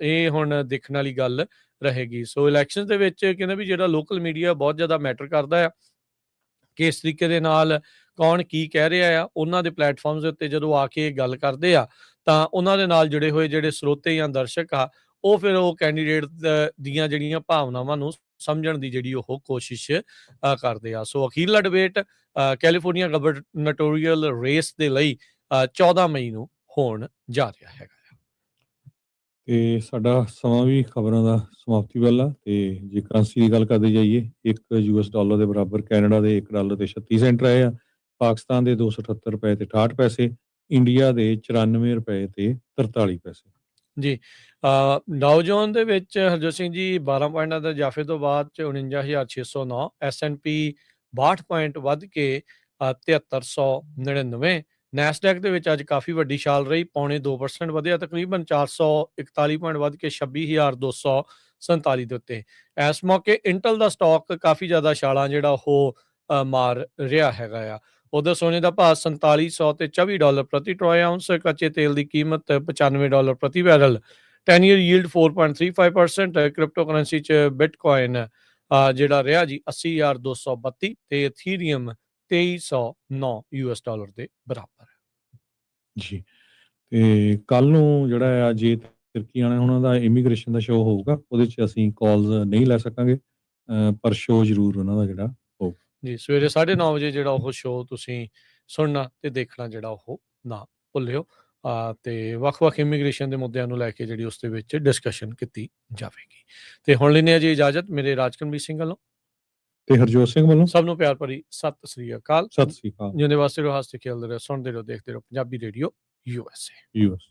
ਇਹ ਹੁਣ ਦੇਖਣ ਵਾਲੀ ਗੱਲ ਰਹੇਗੀ। ਸੋ ਇਲੈਕਸ਼ਨ ਦੇ ਵਿੱਚ ਕਹਿੰਦੇ ਵੀ ਜਿਹੜਾ ਲੋਕਲ ਮੀਡੀਆ ਬਹੁਤ ਜ਼ਿਆਦਾ ਮੈਟਰ ਕਰਦਾ ਆ ਕਿ ਇਸ ਤਰੀਕੇ ਦੇ ਨਾਲ ਕੌਣ ਕੀ ਕਹਿ ਰਿਹਾ ਆ, ਉਹਨਾਂ ਦੇ ਪਲੇਟਫਾਰਮਸ ਦੇ ਉੱਤੇ ਜਦੋਂ ਆ ਕੇ ਗੱਲ ਕਰਦੇ ਆ ਤਾਂ ਉਹਨਾਂ ਦੇ ਨਾਲ ਜੁੜੇ ਹੋਏ ਜਿਹੜੇ ਸਰੋਤੇ ਜਾਂ ਦਰਸ਼ਕ ਆ ਉਹ ਫਿਰ ਉਹ ਕੈਂਡੀਡੇਟ ਦੀਆਂ ਜਿਹੜੀਆਂ ਭਾਵਨਾਵਾਂ ਨੂੰ ਸਮਝਣ ਦੀ ਜਿਹੜੀ ਉਹ ਕੋਸ਼ਿਸ਼ ਕਰਦੇ ਆ। ਸੋ ਅਖੀਰਲਾ ਡਿਬੇਟ ਕੈਲੀਫੋਰਨੀਆ ਗਵਰਨਟੋਰੀਅਲ ਰੇਸ ਦੇ ਲਈ 14 ਮਈ ਨੂੰ ਹੋਣ ਜਾ ਰਿਹਾ ਹੈਗਾ। ਤੇ ਸਾਡਾ ਸਮਾਂ ਵੀ ਖਬਰਾਂ ਦਾ ਸਮਾਪਤੀ ਵੱਲ ਆ ਤੇ ਜੇ ਕਰੰਸੀ ਦੀ ਗੱਲ ਕਰਦੇ ਜਾਈਏ, $1 ਦੇ ਬਰਾਬਰ ਕੈਨੇਡਾ ਦੇ $1 ਤੇ 36 ਸੈਂਟ ਰਹੇ ਆ, ਪਾਕਿਸਤਾਨ ਦੇ $278 ਤੇ 68 ਪੈਸੇ, ਇੰਡੀਆ ਦੇ $94 ਤੇ 43 ਪੈਸੇ। ਜੀ। ਡਾਓ ਜੋਨ ਦੇ ਵਿੱਚ ਹਰਜੋਤ ਸਿੰਘ ਜੀ 12 ਪੁਆਇੰਟਾਂ ਦਾ ਇਜ਼ਾਫੇ ਤੋਂ ਬਾਅਦ 49,609, S&P 62 ਪੁਆਇੰਟ ਵੱਧ ਕੇ 7399, ਨੈਸਡੈਕ ਦੇ ਵਿੱਚ ਅੱਜ ਕਾਫੀ ਵੱਡੀ ਛਾਲ ਰਹੀ, 0.25% ਵਧਿਆ, ਤਕਰੀਬਨ 441 ਪੁਆਇੰਟ ਵੱਧ ਕੇ 26,247 ਦੇ ਉੱਤੇ। ਇਸ ਮੌਕੇ ਇੰਟਲ ਦਾ ਸਟਾਕ ਕਾਫੀ ਜ਼ਿਆਦਾ ਛਾਲਾਂ ਜਿਹੜਾ ਉਹ ਮਾਰ ਰਿਹਾ ਹੈਗਾ ਆ। ਉਧਰ ਸੋਨੇ ਦਾ ਭਾਅ 4700 ਤੇ $24 ਪ੍ਰਤੀ ਟਰੋਏ ਆਉਂਸ, ਕੱਚੇ ਤੇਲ ਦੀ ਕੀਮਤ $95 ਪ੍ਰਤੀ ਬੈਰਲ, 10 ਈਅਰ ਯੀਲਡ 4.35% ਹੈ। ਕ੍ਰਿਪਟੋ ਕਰੰਸੀ 'ਚ ਬਿਟਕੋਇਨ ਜਿਹੜਾ ਰਿਹਾ ਜੀ 80,232 ਤੇ ਇਥੀਰੀਅਮ 2309 ਯੂਐਸ ਡਾਲਰ ਦੇ ਬਰਾਬਰ ਹੈ। ਜੀ। ਤੇ ਕੱਲ ਨੂੰ ਜਿਹੜਾ ਆ ਜੇ ਤੁਰਕੀ ਵਾਲਿਆਂ ਉਹਨਾਂ ਦਾ ਇਮੀਗ੍ਰੇਸ਼ਨ ਦਾ ਸ਼ੋਅ ਹੋਊਗਾ ਉਹਦੇ 'ਚ ਅਸੀਂ ਕਾਲਸ ਨਹੀਂ ਲੈ ਸਕਾਂਗੇ, ਪਰ ਸ਼ੋਅ ਜ਼ਰੂਰ ਉਹਨਾਂ ਦਾ ਜਿਹੜਾ ਹੋਊਗਾ। ਜੀ ਸਵੇਰੇ 9:30 ਵਜੇ ਜਿਹੜਾ ਉਹ ਸ਼ੋਅ ਤੁਸੀਂ ਸੁਣਨਾ ਤੇ ਦੇਖਣਾ ਜਿਹੜਾ ਉਹ ਨਾ ਭੁੱਲਿਓ। ਤੇ ਵੱਖ-ਵੱਖ ਇਮੀਗ੍ਰੇਸ਼ਨ ਦੇ ਮੁੱਦਿਆਂ ਨੂੰ ਲੈ ਕੇ ਜਿਹੜੀ ਉਸ ਦੇ ਵਿੱਚ ਡਿਸਕਸ਼ਨ ਕੀਤੀ ਜਾਵੇਗੀ। ਤੇ ਹੁਣ ਲੈਂਦੇ ਹਾਂ ਜੀ ਇਜਾਜ਼ਤ ਮੇਰੇ ਰਾਜਕਰਮਵੀਰ ਸਿੰਘ ਵੱਲੋਂ ਤੇ ਹਰਜੋਤ ਸਿੰਘ ਵੱਲੋਂ ਸਭ ਨੂੰ ਪਿਆਰ ਭਰੀ ਸਤਿ ਸ੍ਰੀ ਅਕਾਲ। ਸਤਿ ਸ੍ਰੀ ਅਕਾਲ। ਜਿਉਂਦੇ ਵਾਸਤੇ ਰਹੋ, ਹੱਸਦੇ ਖੇਡਦੇ ਰਹੋ, ਸੁਣਦੇ ਰਹੋ, ਦੇਖਦੇ ਰਹੋ ਪੰਜਾਬੀ ਰੇਡੀਓ USA। ਯੂਐਸ।